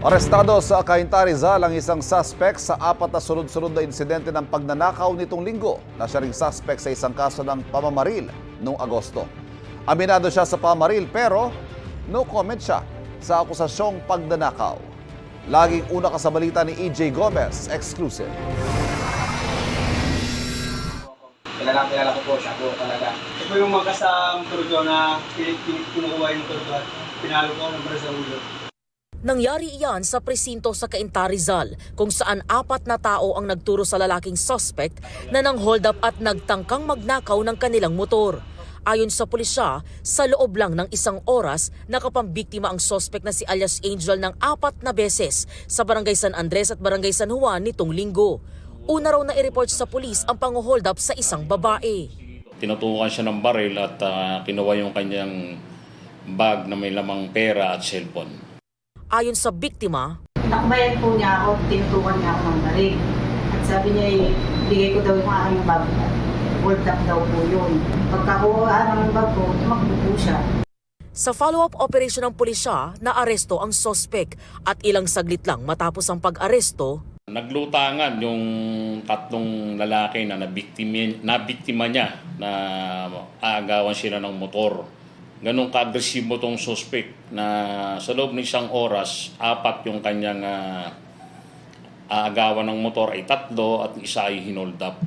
Arestado sa Cainta, Rizal ang isang suspect sa 4 na sunod-sunod na insidente ng pagnanakaw nitong linggo na siya ring suspect sa isang kaso ng pamamaril noong Agosto. Aminado siya sa pamamaril pero no comment siya sa akusasyong pagnanakaw. Laging una ka sa balita ni EJ Gomez, exclusive. Kilala ko po siya po talaga. Ito yung magkasang turdo na kinukuha yung turdo at pinalo ko ng sa ulo. Nangyari iyan sa presinto sa Cainta, Rizal, kung saan 4 na tao ang nagturo sa lalaking suspect na nang hold up at nagtangkang magnakaw ng kanilang motor. Ayon sa pulisya, sa loob lang ng 1 oras, nakapambiktima ang suspect na si alias Angel ng 4 na beses sa Barangay San Andres at Barangay San Juan nitong linggo. Una raw na i-report sa pulis ang pang-hold up sa isang babae. Tinutukan siya ng baril at kinuha yung kanyang bag na may lamang pera at cellphone. Ayon sa biktima, nakbayan po niya ako, tinutukan niya ako ng baril. At sabi niya, bigay ko daw yung aking bag. Hold up daw po yun. Pagkakuha ng bag ko, tumakbo po siya. Sa follow-up operation ng pulisya, naaresto ang suspect at ilang saglit lang matapos ang pag-aresto, naglutangan yung 3 lalaki na nabiktima niya na aagawan sila ng motor. Ganun ka-agresibo tong suspect na sa loob ng 1 oras, 4 yung kanyang aagawan ng motor ay 3 at isa ay hinold up.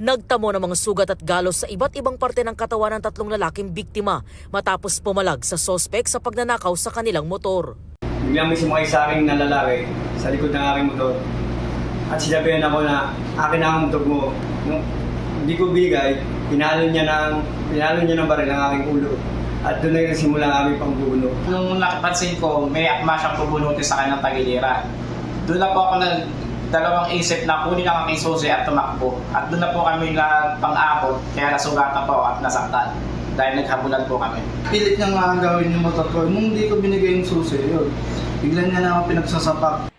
Nagtamo ng mga sugat at galos sa iba't ibang parte ng katawan ng 3 lalaking biktima matapos pumalag sa suspect sa pagnanakaw sa kanilang motor. Biglang may sumakay sa akin na lalaki sa likod ng aking motor. At sinabihan ako na akin na ang motor mo. Nung hindi ko bigay, pinalo niya ng baril ang aking ulo. At doon na nagsimula ang aming pangbubuno. Nung napansin ko, may akma siyang bubunutin sa kanyang tagiliran. Doon na po ako dalawang isip na kunin ang aking susi at tumakbo. At doon na po kami pang-abot, kaya nasugatan po at nasaktan. Dahil naghabulan po kami. Pilit niya nga gawin yung motor ko. Nung hindi ko binigay yung susi, yun. Bigla niya na ako pinagsasapak.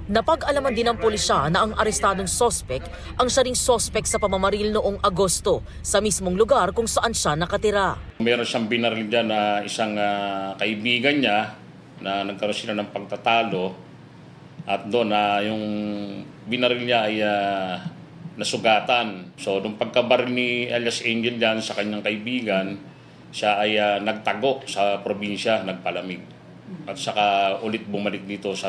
Napag-alaman din ng pulisya na ang arestadong suspect ang siya ring suspect sa pamamaril noong Agosto sa mismong lugar kung saan siya nakatira. Meron siyang binaril dyan na isang kaibigan niya na nagkaroon sila ng pagtatalo at doon na yung binaril niya ay nasugatan. So nung pagkabaril ni alias Angel dyan sa kanyang kaibigan, siya ay nagtago sa probinsya, nagpalamig. At saka ulit bumalik dito sa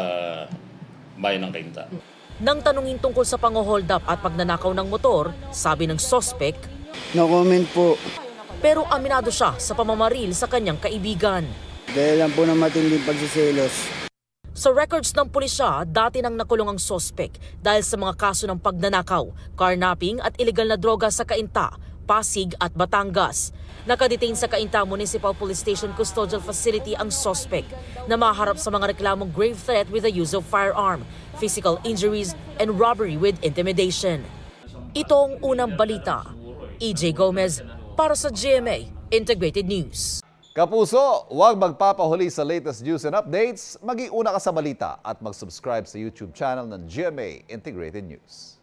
bayan ng Cainta. Nang tanungin tungkol sa pang-hold up at pagnanakaw ng motor, sabi ng suspect, No comment po. pero aminado siya sa pamamaril sa kanyang kaibigan. Dahil lang po ng matinding pagsiselos. Sa records ng pulisya, dati nang nakulong ang suspect dahil sa mga kaso ng pagnanakaw, carnapping at illegal na droga sa Cainta, Pasig at Batangas. Nakadetain sa Cainta Municipal Police Station Custodial Facility ang suspect na maharap sa mga reklamong grave threat with the use of firearm, physical injuries, and robbery with intimidation. Ito ang unang balita. EJ Gomez para sa GMA Integrated News. Kapuso, huwag magpapahuli sa latest news and updates. Mag-iuna ka sa balita at mag-subscribe sa YouTube channel ng GMA Integrated News.